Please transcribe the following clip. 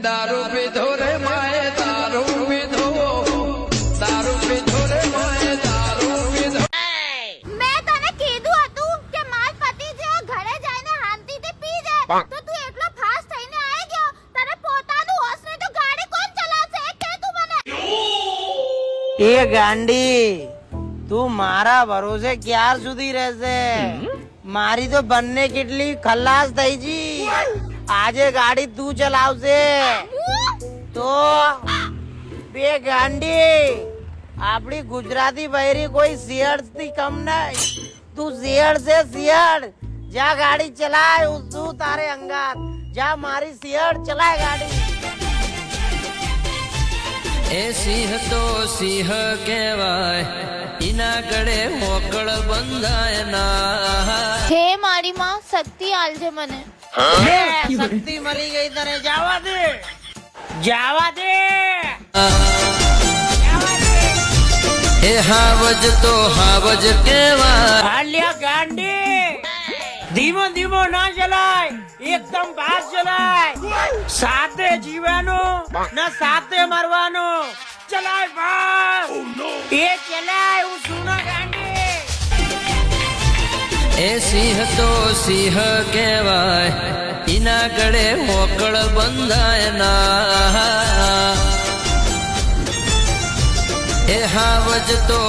દારૂ પીધો રે માએ દારૂ પીધો, દારૂ પીધો રે માએ દારૂ પીધો. મેં તને કીધું હતું કે માર પતિ જે ઘરે જઈને શાંતિથી પી જાય, તો તું એટલો ફાસ્ટ થઈને આવી ગયો. તને પોતાનું હોશ નહીં તો ગાડી કોણ ચલાવશે એ કે તું મને. એ ગાંડી, તું મારા ભરોસે ક્યાર સુધી રહેશે? મારી તો બંને કેટલી ખલાસ થઈ જી. આજે ગાડી તું ચલાવશે તો બે ગાંડી આપણી ગુજરાતી બૈરી કોઈ શિયાળ થી કમ નહીં. તું શિયાળ છે શિયાળ. જા ગાડી ચલાય, હું છું તારે અંગાત. જા મારી શિયાળ ચલાય ગાડી. એ સિંહ તો સિંહ કહેવાય, એના ગળે મોકળ બંધાય ના. હે મારી માં, શક્તિ આલજે મને. શક્તિ મળી ગઈ તને. જાવા દે, જાવા દે. એ હાવજ તો હાવજ કહેવાય. હાલ્યા ગાંડી, ધીમો ધીમો ના ચલાય, એકદમ ફાસ્ટ ચલાય. સાથે જીવાનું ના સાથે મરવાનું. ચલાય ફાસ્ટ. એ ચલાય, હું સુના ગાંડી. એ સિંહ તો સિંહ કહેવાય, એના ગળે મોકળ બંધાય ના. એ હાવજ તો